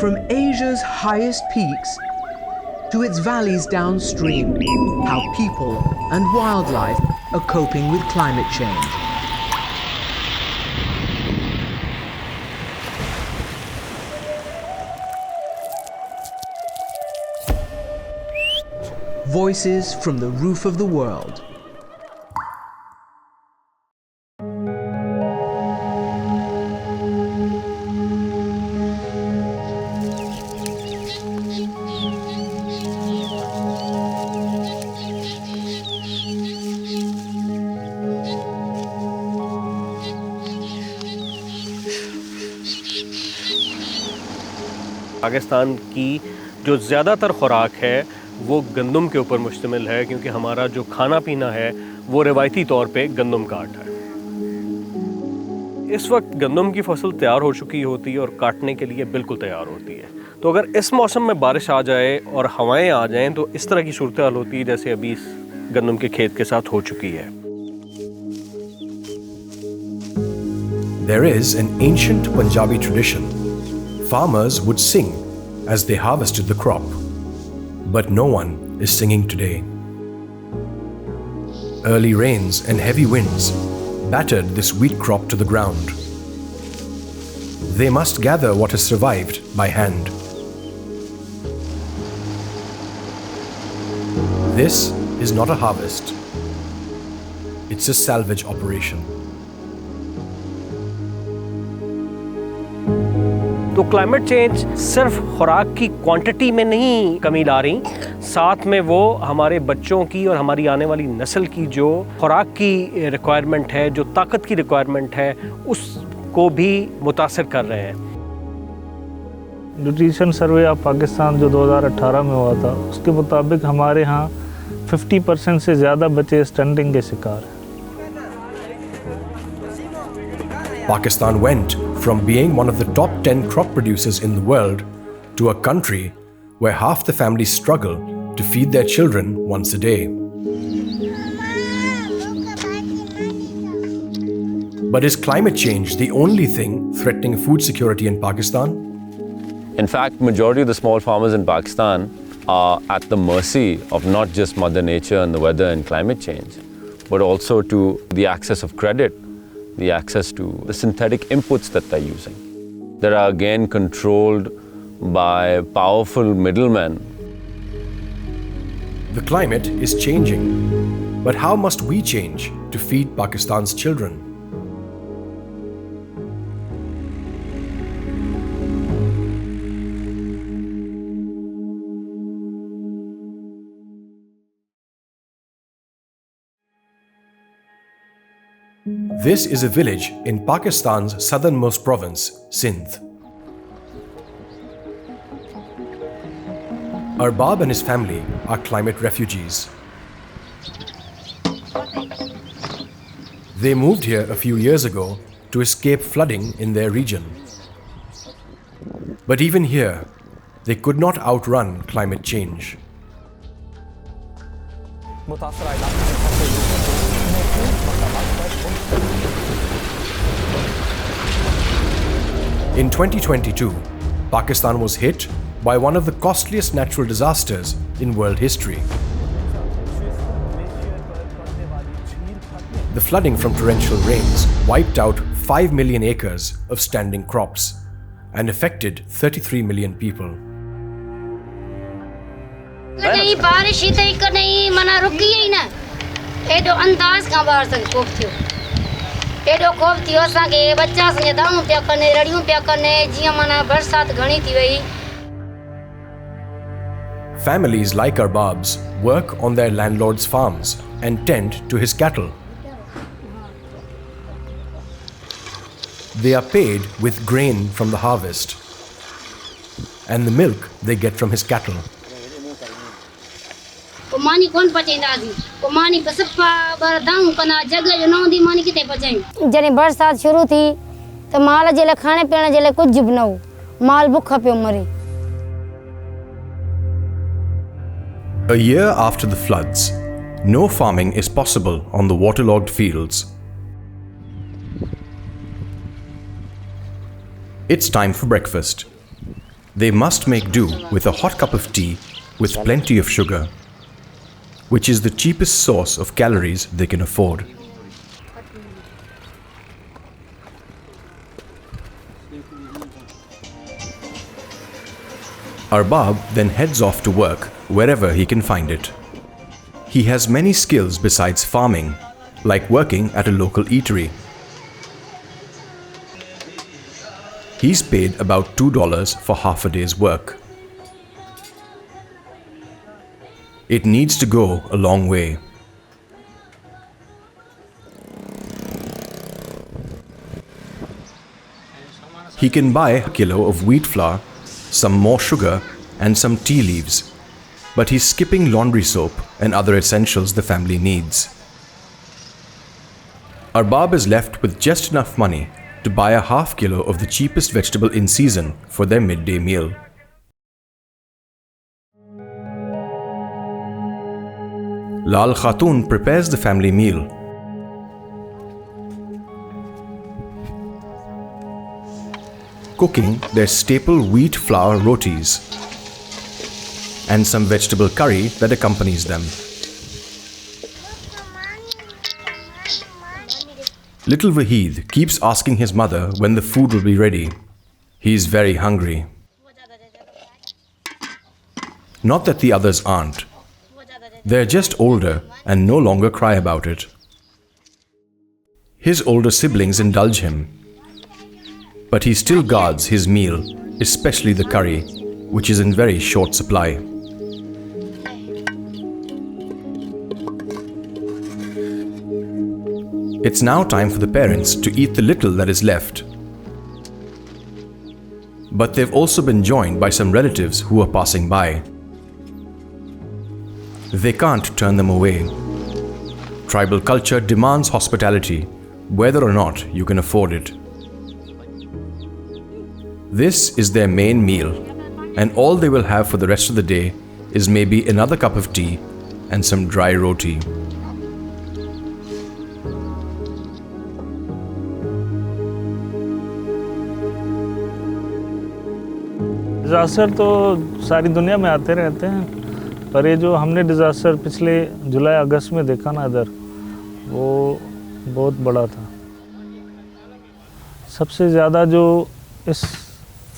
from Asia's highest peaks to its valleys downstream, how people and wildlife are coping with climate change. Voices from the roof of the world. Pakistan की जो ज़्यादातर खुराक है वो गंदम के ऊपर मुश्तमिल है, क्योंकि हमारा जो खाना पीना है वो रिवायती तौर पे गंदम का आटा है। इस वक्त गंदम की फसल तैयार हो चुकी होती है और काटने के लिए बिल्कुल तैयार होती है। तो अगर इस मौसम में बारिश आ जाए और हवाएं आ जाएं तो इस तरह की सूरत हाल होती है जैसे अभी इस गंदम के खेत के साथ हो चुकी है। There is an ancient Punjabi tradition. Farmers would sing as they harvested the crop, but no one is singing today. Early rains and heavy winds battered this wheat crop to the ground. They must gather what has survived by hand. This is not a harvest. It's a salvage operation. तो climate change सिर्फ खुराक की quantity में नहीं कमी ला रही, साथ में वो हमारे बच्चों की और हमारी आने वाली नस्ल की जो खुराक की रिक्वायरमेंट है, जो ताकत की रिक्वायरमेंट है, उसको भी मुतासर कर रहे हैं। न्यूट्रिशन सर्वे ऑफ पाकिस्तान जो 2018 में हुआ था, उसके मुताबिक हमारे यहाँ 50% से ज़्यादा बच्चे स्टंटिंग के शिकार हैं। Pakistan went from being one of the top 10 crop producers in the world to a country where half the families struggle to feed their children once a day. But is climate change the only thing threatening food security in Pakistan? In fact, majority of the small farmers in Pakistan are at the mercy of not just Mother Nature and the weather and climate change, but also to the access of credit, the access to the synthetic inputs that they're using, that are again controlled by powerful middlemen. The climate is changing, but how must we change to feed Pakistan's children? This is a village in Pakistan's southernmost province, Sindh. Arbab and his family are climate refugees. They moved here a few years ago to escape flooding in their region. But even here, they could not outrun climate change. In 2022, Pakistan was hit by one of the costliest natural disasters in world history. The flooding from torrential rains wiped out 5 million acres of standing crops and affected 33 million people. एडो खोफ थियो असांखे बच्चा संगे दाऊं पिया कने रड़ियूं पिया कने जीअं माना बरसात घणी थी वई. Families like Arbab's work on their landlord's farms and tend to his cattle. They are paid with grain from the harvest and the milk they get from his cattle. मानी कोन पचेंदासी को मानी कसपा बरदाऊं कना जगह जो नौंदी मानी किते पचाई जने बरसात शुरू थी तो माल जेले खाने पीने जेले कुछ भी न हो माल भूखा पियो मरे. A year after the floods, no farming is possible on the waterlogged fields. It's time for breakfast. They must make do with a hot cup of tea with plenty of sugar, which is the cheapest source of calories they can afford. Arbab then heads off to work wherever he can find it. He has many skills besides farming, like working at a local eatery. He's paid about $2 for half a day's work. It needs to go a long way. He can buy a kilo of wheat flour, some more sugar, and some tea leaves, but he's skipping laundry soap and other essentials the family needs. Arbab is left with just enough money to buy a half kilo of the cheapest vegetable in season for their midday meal. Lal Khatun prepares the family meal. Cooking their staple wheat flour rotis and some vegetable curry that accompanies them. Little Wahid keeps asking his mother when the food will be ready. He is very hungry. Not that the others aren't. They're just older and no longer cry about it. His older siblings indulge him, but he still guards his meal, especially the curry, which is in very short supply. It's now time for the parents to eat the little that is left. But they've also been joined by some relatives who are passing by. They can't turn them away. Tribal culture demands hospitality, whether or not you can afford it. This is their main meal, and all they will have for the rest of the day is maybe another cup of tea and some dry roti. Disaster तो सारी दुनिया में आते रहते हैं, पर ये जो हमने डिज़ास्टर पिछले जुलाई अगस्त में देखा ना इधर, वो बहुत बड़ा था। सबसे ज़्यादा जो इस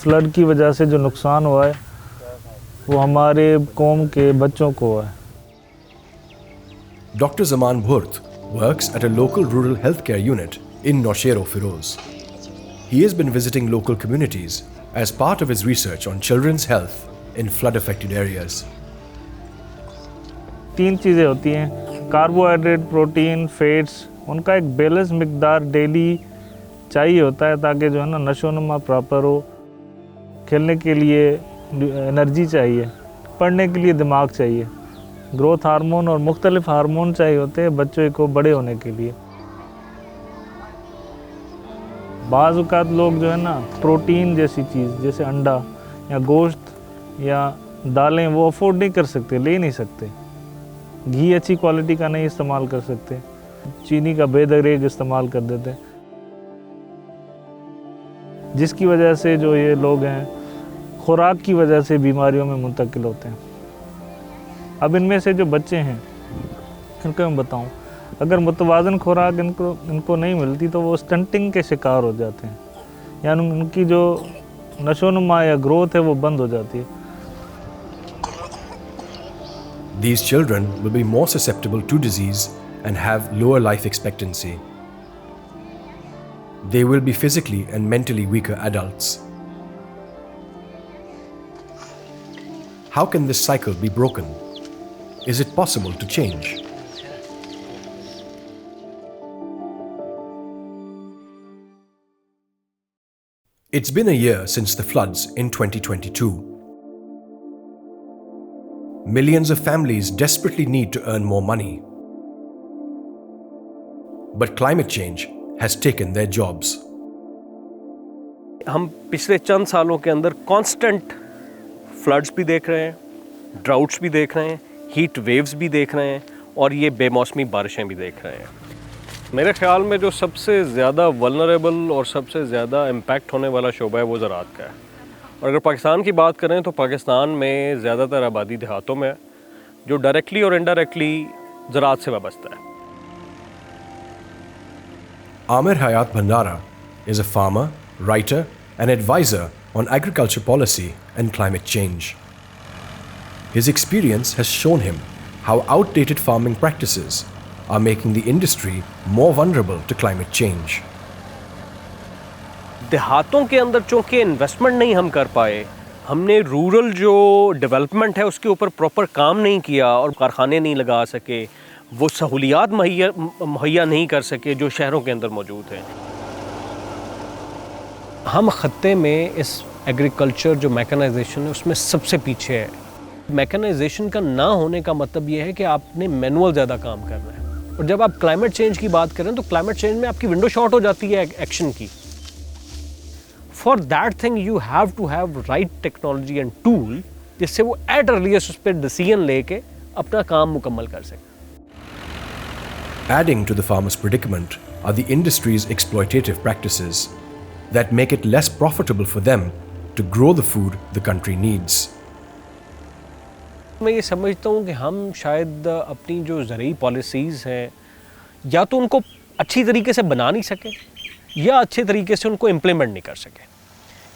फ्लड की वजह से जो नुकसान हुआ है वो हमारे कौम के बच्चों को हुआ है। Dr. Zaman Bhurt works at a local rural healthcare unit in Nowshera Firoz. He has been visiting local communities as part of his research on children's health in flood-affected areas. 3 चीज़ें होती हैं, कार्बोहाइड्रेट, प्रोटीन, फैट्स, उनका एक balance मिकदार daily चाहिए होता है ताकि जो है ना नशोनुमा प्रॉपर हो, खेलने के लिए एनर्जी चाहिए, पढ़ने के लिए दिमाग चाहिए, ग्रोथ हार्मोन और मुख्तलिफ हार्मोन चाहिए होते हैं बच्चों को बड़े होने के लिए। बाज़ औक़ात लोग जो है ना प्रोटीन जैसी चीज़ जैसे अंडा या गोश्त या दालें वो अफोर्ड नहीं कर सकते, ले नहीं सकते, घी अच्छी क्वालिटी का नहीं इस्तेमाल कर सकते, चीनी का बेदरेज इस्तेमाल कर देते, जिसकी वजह से जो ये लोग हैं खुराक की वजह से बीमारियों में मुंतकिल होते हैं। अब इनमें से जो बच्चे हैं इनको मैं बताऊं, अगर मुतवाज़न खुराक इनको नहीं मिलती तो वो स्टंटिंग के शिकार हो जाते हैं, यानी उनकी जो नशोनुमा या ग्रोथ है वो बंद हो जाती है। These children will be more susceptible to disease and have lower life expectancy. They will be physically and mentally weaker adults. How can this cycle be broken? Is it possible to change? It's been a year since the floods in 2022. Millions of families desperately need to earn more money. But climate change has taken their jobs. हम पिछले चंद सालों के अंदर constant floods भी देख रहे हैं, droughts भी देख रहे हैं, हीट वेव्स भी देख रहे हैं और ये बेमौसमी बारिशें भी देख रहे हैं। मेरे ख्याल में जो सबसे ज़्यादा वल्नरेबल और सबसे ज़्यादा इम्पैक्ट होने वाला शोबा है वो ज़राअत का है। और अगर पाकिस्तान की बात करें तो पाकिस्तान में ज़्यादातर आबादी देहातों में है, जो डायरेक्टली और इनडायरेक्टली ज़राअत से वाबस्ता है। Amir Hayat Bhandara is a farmer, writer and advisor on agriculture policy and climate change. His experience has shown him how outdated farming practices are making the industry more vulnerable to climate change. देहातों के अंदर चूँकि investment नहीं हम कर पाए, हमने rural जो डेवलपमेंट है उसके ऊपर प्रॉपर काम नहीं किया और कारखाने नहीं लगा सके, वो सहूलियात मुहैया नहीं कर सके जो शहरों के अंदर मौजूद हैं। हम ख़त्ते में इस एग्रीकल्चर जो मैकेनाइजेशन है उसमें सबसे पीछे है। मैकेनाइजेशन का ना होने का मतलब ये है कि आपने मैनुअल ज़्यादा काम करना है, और जब आप क्लाइमेट चेंज की बात करें तो क्लाइमेट चेंज में आपकी विंडो शॉर्ट हो जाती है एक्शन की। For that thing you have to have right technology and tool जिससे वो एट अर्लीस्ट उस पर डिसीजन लेके अपना काम मुकम्मल कर सके। Adding to the farmer's predicament are the industry's exploitative practices that make it less profitable for them to grow the food the country needs. मैं ये समझता हूँ कि हम शायद अपनी जो ज़रूरी पॉलिसीज़ हैं या तो उनको अच्छी तरीके से बना नहीं सके या अच्छे तरीके से उनको इम्प्लीमेंट नहीं कर सके,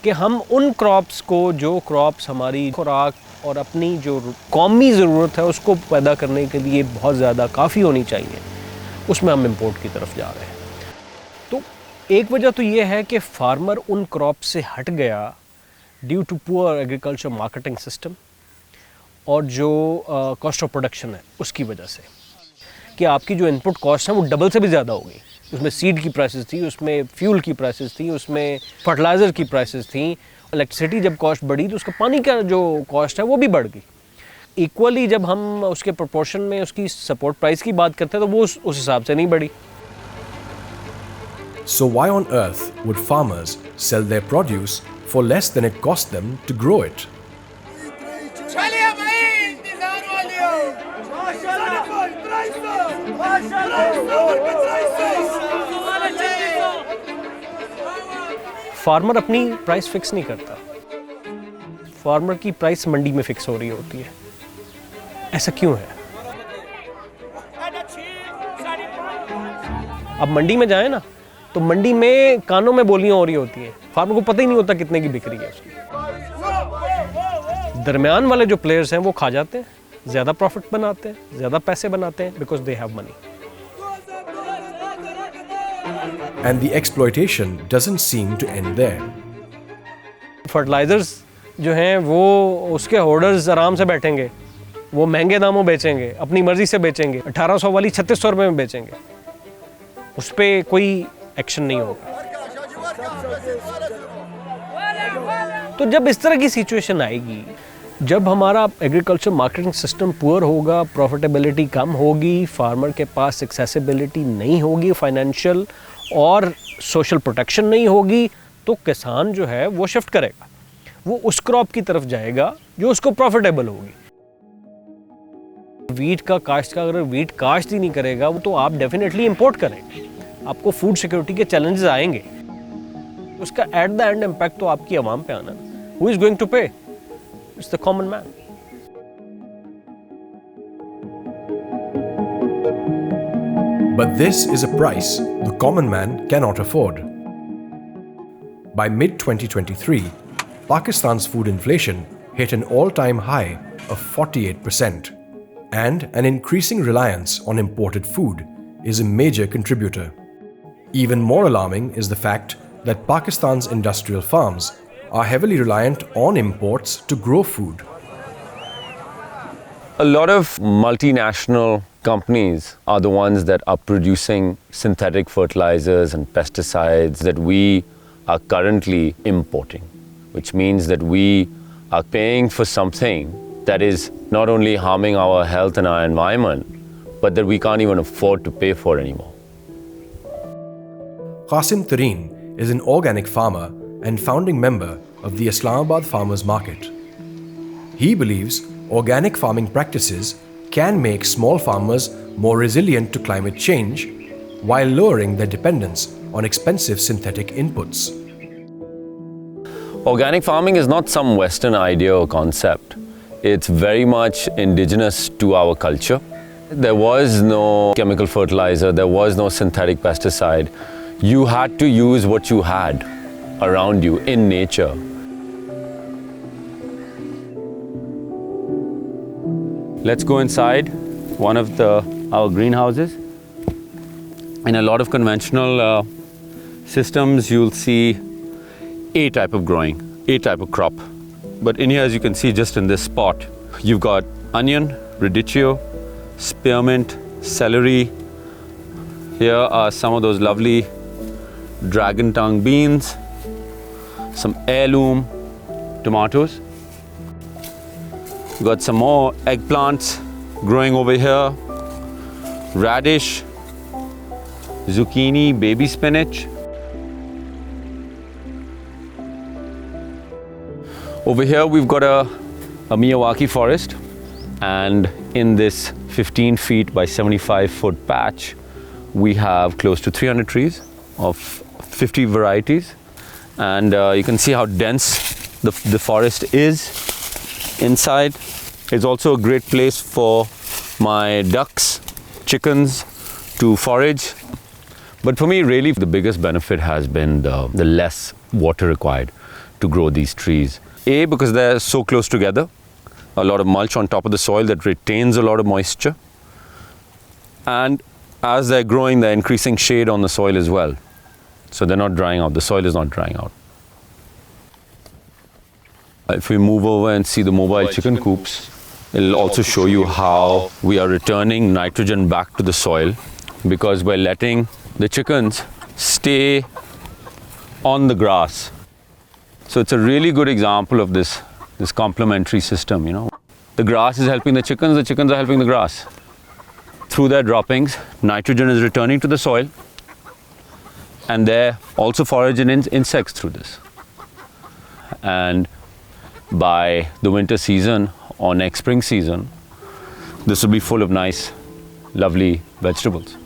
कि हम उन क्रॉप्स को, जो क्रॉप्स हमारी खुराक और अपनी जो कौमी ज़रूरत है उसको पैदा करने के लिए बहुत ज़्यादा काफ़ी होनी चाहिए, उसमें हम इंपोर्ट की तरफ जा रहे हैं। तो एक वजह तो ये है कि फार्मर उन क्रॉप से हट गया due to poor agriculture marketing system और जो कॉस्ट ऑफ प्रोडक्शन है उसकी वजह से, कि आपकी जो इनपुट कॉस्ट है वो डबल से भी ज़्यादा हो गई। उसमें सीड की प्राइसेस थी, उसमें फ्यूल की प्राइसेस थी, उसमें फर्टिलाइज़र की प्राइसेस थी। इलेक्ट्रिसिटी जब कॉस्ट बढ़ी तो उसका पानी का जो कॉस्ट है वो भी बढ़ गई। इक्वली जब हम उसके प्रोपोर्शन में उसकी सपोर्ट प्राइस की बात करते हैं तो वो उस हिसाब से नहीं बढ़ी। So why on earth would farmers sell their produce for less than it cost them to grow it? Farmer अपनी प्राइस फिक्स नहीं करता, फार्मर की प्राइस मंडी में फिक्स हो रही होती है। ऐसा क्यों है? अब मंडी में जाए ना तो मंडी में कानों में बोलियां हो रही होती हैं, फार्मर को पता ही नहीं होता कितने की बिक्री है उसकी। दरमियान वाले जो प्लेयर्स हैं वो खा जाते हैं, ज़्यादा प्रॉफिट बनाते हैं, ज़्यादा पैसे बनाते हैं, because they have money. And the exploitation doesn't seem to end there. Fertilisers जो हैं वो उसके होल्डर्स आराम से बैठेंगे, वो महंगे दामों बेचेंगे, अपनी मर्जी से बेचेंगे, 1800 वाली 3600 रुपये में बेचेंगे, उस पर कोई एक्शन नहीं होगा। तो जब इस तरह की सिचुएशन आएगी, जब हमारा एग्रीकल्चर मार्केटिंग सिस्टम पुअर होगा, प्रॉफिटेबिलिटी कम होगी, फार्मर के पास एक्सेसिबिलिटी नहीं होगी, फाइनेंशियल और सोशल प्रोटेक्शन नहीं होगी, तो किसान जो है वो शिफ्ट करेगा, वो उस क्रॉप की तरफ जाएगा जो उसको प्रॉफिटेबल होगी। वीट का काश्त का अगर वीट काश्त ही नहीं करेगा वो तो आप डेफिनेटली इंपोर्ट करेंगे, आपको फूड सिक्योरिटी के चैलेंजेस आएंगे, उसका एट द एंड इम्पैक्ट तो आपकी आवाम पे आना। हु इज गोइंग टू पे? It's the common man. But this is a price the common man cannot afford. By mid-2023, Pakistan's food inflation hit an all-time high of 48%, and an increasing reliance on imported food is a major contributor. Even more alarming is the fact that Pakistan's industrial farms are heavily reliant on imports to grow food. A lot of multinational companies are the ones that are producing synthetic fertilizers and pesticides that we are currently importing, which means that we are paying for something that is not only harming our health and our environment, but that we can't even afford to pay for anymore. Qasim Tareen is an organic farmer and founding member of the Islamabad Farmers Market. He believes organic farming practices can make small farmers more resilient to climate change while lowering their dependence on expensive synthetic inputs. Organic farming is not some Western idea or concept. It's very much indigenous to our culture. There was no chemical fertilizer, there was no synthetic pesticide. You had to use what you had around you in nature. Let's go inside one of our greenhouses. In a lot of conventional systems, you'll see a type of growing, a type of crop. But in here, as you can see, just in this spot, you've got onion, radicchio, spearmint, celery. Here are some of those lovely dragon tongue beans, some heirloom tomatoes. We've got some more eggplants growing over here, radish, zucchini, baby spinach. Over here we've got a Miyawaki forest, and in this 15 feet by 75 foot patch we have close to 300 trees of 50 varieties, and you can see how dense the forest is inside. It's also a great place for my ducks, chickens to forage. But for me, really, the biggest benefit has been the less water required to grow these trees. A, because they're so close together, a lot of mulch on top of the soil that retains a lot of moisture. And as they're growing, they're increasing shade on the soil as well. So they're not drying out, the soil is not drying out. If we move over and see the mobile chicken coops, it'll also show you how we are returning nitrogen back to the soil, because we're letting the chickens stay on the grass. So it's a really good example of this complementary system, you know. The grass is helping the chickens are helping the grass. Through their droppings, nitrogen is returning to the soil, and they're also foraging insects through this. And by the winter season or next spring season, this will be full of nice, lovely vegetables.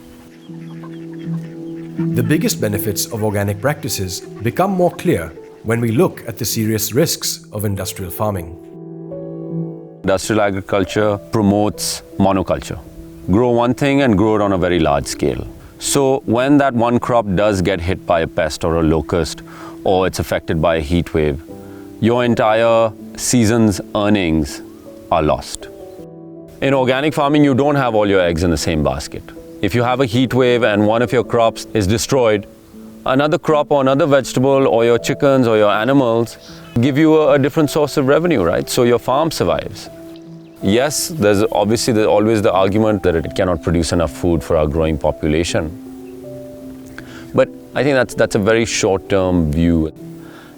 The biggest benefits of organic practices become more clear when we look at the serious risks of industrial farming. Industrial agriculture promotes monoculture. Grow one thing and grow it on a very large scale. So when that one crop does get hit by a pest or a locust, or it's affected by a heat wave, your entire season's earnings are lost. In organic farming, you don't have all your eggs in the same basket. If you have a heat wave and one of your crops is destroyed, another crop or another vegetable or your chickens or your animals give you a different source of revenue, right? So your farm survives. Yes, there's always the argument that it cannot produce enough food for our growing population. But I think that's a very short-term view.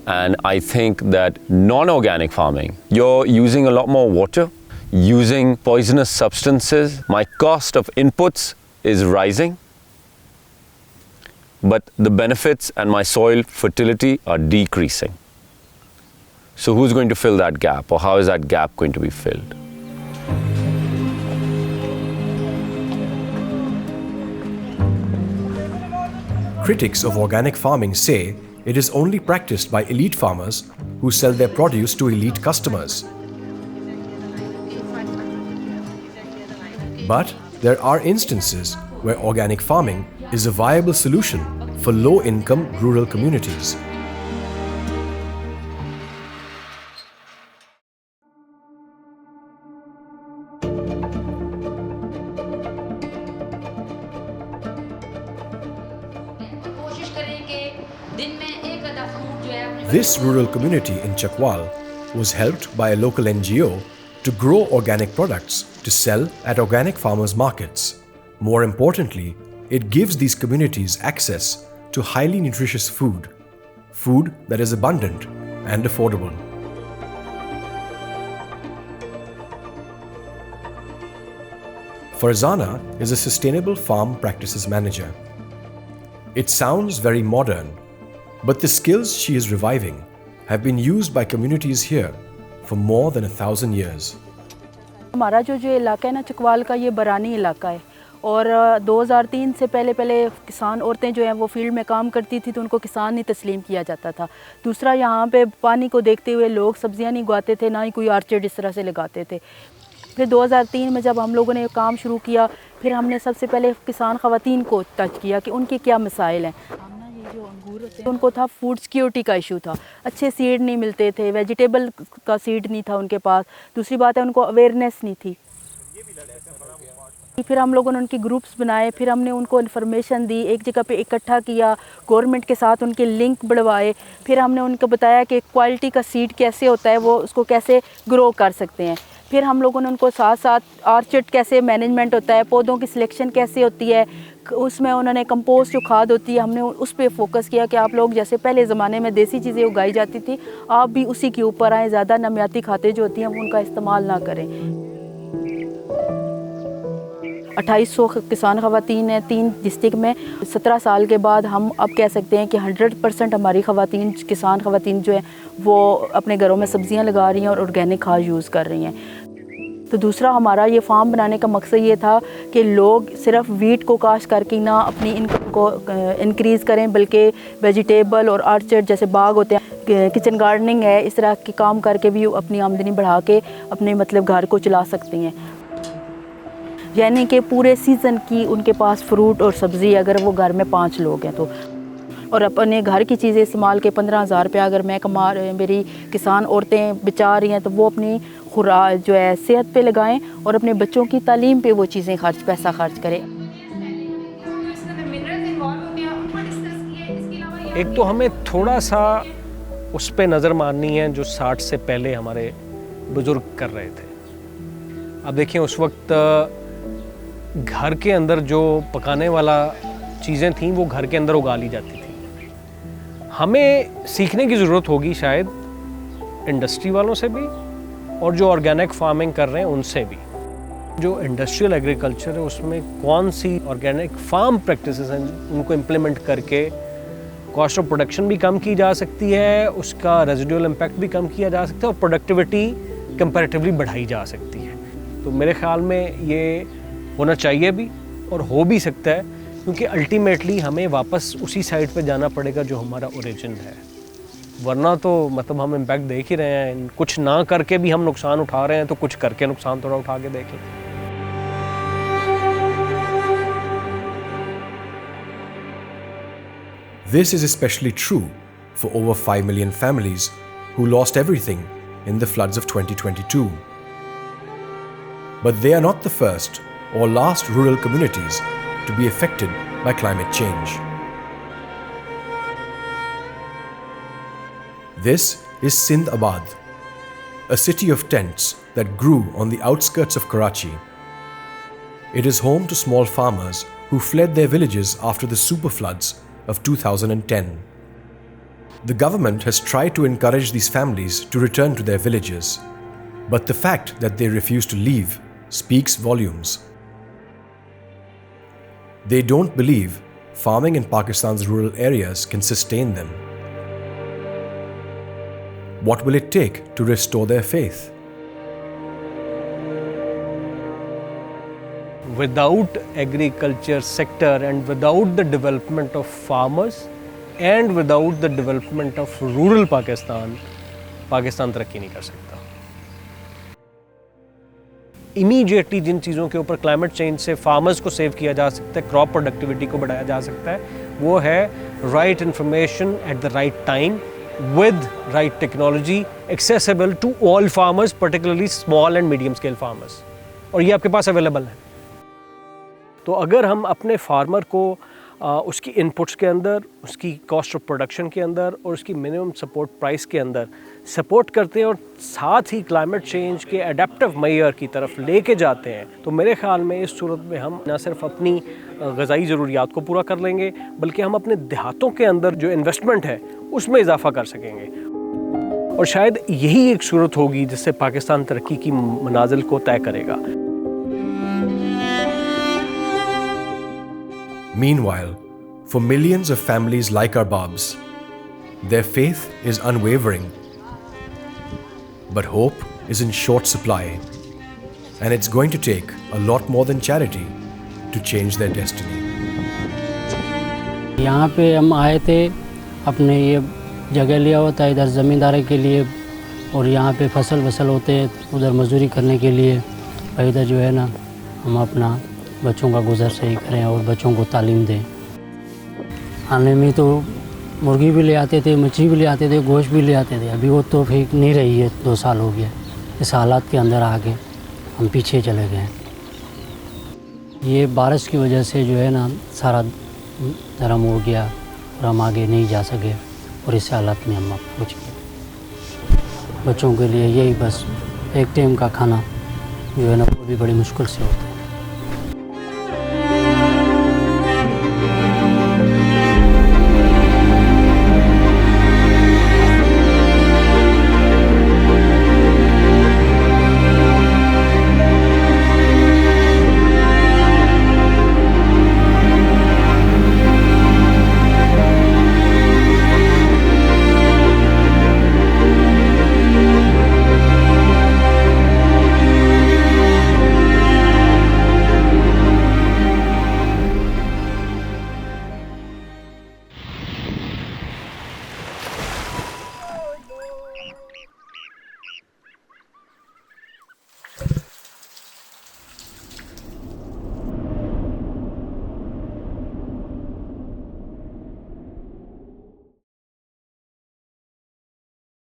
And I think that non-organic farming, you're using a lot more water, using poisonous substances. My cost of inputs is rising, but the benefits and my soil fertility are decreasing. So who's going to fill that gap, or how is that gap going to be filled? Critics of organic farming say it is only practiced by elite farmers who sell their produce to elite customers. But there are instances where organic farming is a viable solution for low-income rural communities. This rural community in Chakwal was helped by a local NGO to grow organic products to sell at organic farmers' markets. More importantly, it gives these communities access to highly nutritious food that is abundant and affordable. Farzana is a sustainable farm practices manager. It sounds very modern, but the skills she is reviving have been used by communities here for more than 1,000 years. हमारा जो इलाका है ना चकवाल का, ये बरानी इलाका है और 2003 से पहले किसान औरतें जो हैं वो फील्ड में काम करती थी तो उनको किसान नहीं तस्लीम किया जाता था। दूसरा, यहाँ पे पानी को देखते हुए लोग सब्जियां नहीं उगाते थे, ना ही कोई आर्चर्ड इस तरह से लगाते थे। फिर 2003 में जब हम लोगों ने काम शुरू किया, फिर हमने सबसे पहले किसान ख़वातीन को टच किया कि उनके क्या मसाइल हैं। जो अंगूर होते हैं उनको था फूड सिक्योरिटी का इशू था, अच्छे सीड नहीं मिलते थे, वेजिटेबल का सीड नहीं था उनके पास। दूसरी बात है उनको अवेयरनेस नहीं थी। फिर हम लोगों ने उनके ग्रुप्स बनाए, फिर हमने उनको इन्फॉर्मेशन दी, एक जगह पे इकट्ठा किया, गवर्नमेंट के साथ उनके लिंक बढ़वाए। फिर हमने उनको बताया कि क्वालिटी का सीड कैसे होता है, वो उसको कैसे ग्रो कर सकते हैं। फिर हम लोगों ने उनको साथ साथ आर्चर्ड कैसे मैनेजमेंट होता है, पौधों की सिलेक्शन कैसे होती है, उसमें उन्होंने कंपोस्ट जो खाद होती है हमने उस पर फोकस किया कि आप लोग जैसे पहले ज़माने में देसी चीज़ें उगाई जाती थी, आप भी उसी के ऊपर आएँ, ज़्यादा नमियाती खाते जो होती हैं वो उनका इस्तेमाल ना करें। 2800 किसान ख़वातीन हैं 3 डिस्ट्रिक्ट में। 17 साल के बाद हम अब कह सकते हैं कि 100% हमारी ख़वातीन, किसान ख़वातीन जो हैं वो अपने घरों में सब्ज़ियां लगा रही हैं और ऑर्गेनिक खाद यूज़ कर रही हैं। तो दूसरा, हमारा ये फार्म बनाने का मकसद ये था कि लोग सिर्फ वीट को काश्त करके ना अपनी इनकम को इंक्रीज़ करें, बल्कि वेजिटेबल और आर्चर्ड जैसे बाग होते हैं, किचन गार्डनिंग है, इस तरह के काम करके भी अपनी आमदनी बढ़ा के अपने घर को चला सकती हैं। यानी कि पूरे सीज़न की उनके पास फ्रूट और सब्ज़ी, अगर वो घर में 5 लोग हैं तो, और अपने घर की चीज़ें इस्तेमाल के 15,000 रुपया अगर मैं मेरी किसान औरतें बचा रही हैं तो वो अपनी खुराक जो है सेहत पे लगाएं और अपने बच्चों की तालीम पे वो चीज़ें पैसा खर्च करें। एक तो हमें थोड़ा सा उस पे नज़र मारनी है जो 60 से पहले हमारे बुज़ुर्ग कर रहे थे। अब देखिए, उस वक्त घर के अंदर जो पकाने वाला चीज़ें थीं वो घर के अंदर उगा ली जाती थी। हमें सीखने की ज़रूरत होगी शायद इंडस्ट्री वालों से भी और जो ऑर्गेनिक फार्मिंग कर रहे हैं उनसे भी। जो इंडस्ट्रियल एग्रीकल्चर है उसमें कौन सी ऑर्गेनिक फार्म प्रैक्टिसेस हैं उनको इम्प्लीमेंट करके कॉस्ट ऑफ प्रोडक्शन भी कम की जा सकती है, उसका रेजिडुअल इम्पैक्ट भी कम किया जा सकता है और प्रोडक्टिविटी कंपैरेटिवली बढ़ाई जा सकती है। तो मेरे ख्याल में ये होना चाहिए भी और हो भी सकता है, क्योंकि अल्टीमेटली हमें वापस उसी साइड पे जाना पड़ेगा जो हमारा ओरिजिन है। वरना तो मतलब हम इम्पैक्ट देख ही रहे हैं, कुछ ना करके भी हम नुकसान उठा रहे हैं, तो कुछ करके नुकसान थोड़ा उठा के देखें। This is especially true for over 5 million families who lost everything in the floods of 2022. But they are not the first or last rural communities to be affected by climate change. This is Sindh, a city of tents that grew on the outskirts of Karachi. It is home to small farmers who fled their villages after the super floods of 2010. The government has tried to encourage these families to return to their villages, but the fact that they refuse to leave speaks volumes. They don't believe farming in Pakistan's rural areas can sustain them. What will it take to restore their faith? Without agriculture sector and without the development of farmers and without the development of rural Pakistan तरक्की नहीं कर सकता। Immediately जिन चीज़ों के ऊपर climate change से farmers को save किया जा सकता है, क्रॉप प्रोडक्टिविटी को बढ़ाया जा सकता है, वो है right information at the right time with right technology accessible to all farmers, particularly small and medium scale farmers, और ये आपके पास अवेलेबल है। तो अगर हम अपने फार्मर को उसकी इनपुट्स के अंदर, उसकी कॉस्ट ऑफ प्रोडक्शन के अंदर और उसकी मिनिमम सपोर्ट प्राइस के अंदर सपोर्ट करते हैं और साथ ही क्लाइमेट चेंज के एडेप्टिव मेयर की तरफ लेके जाते हैं, तो मेरे ख्याल में इस सूरत में हम न सिर्फ अपनी ग़ज़ाई ज़रूरियात को पूरा कर लेंगे, बल्कि हम अपने देहातों के अंदर जो इन्वेस्टमेंट है उसमें इजाफा कर सकेंगे। और शायद यही एक सूरत होगी जिससे पाकिस्तान तरक्की की मनाजिल को तय करेगा। Meanwhile, for millions of families like our Babs, their faith is unwavering. But hope is in short supply, and it's going to take a lot more than charity to change their destiny. यहाँ पे हम आए थे, अपने ये जगह लिया होता है इधर ज़मींदारी के लिए, और यहाँ पे फसल होते हैं उधर मजदूरी करने के लिए। और इधर जो है ना, हम अपना बच्चों का गुजर सही करें और बच्चों को तालीम दें। आने में तो मुर्गी भी ले आते थे, मछली भी ले आते थे, गोश्त भी ले आते थे। अभी वो तो फिर नहीं रही है, 2 साल हो गया। इस हालात के अंदर आके हम पीछे चले गए। ये बारिश की वजह से जो है ना, सारा धर्म हो गया और हम आगे नहीं जा सके, और इस हालत में हम अब पहुँच गए। बच्चों के लिए यही बस एक टाइम का खाना जो है ना, वो भी बड़ी मुश्किल से होता है।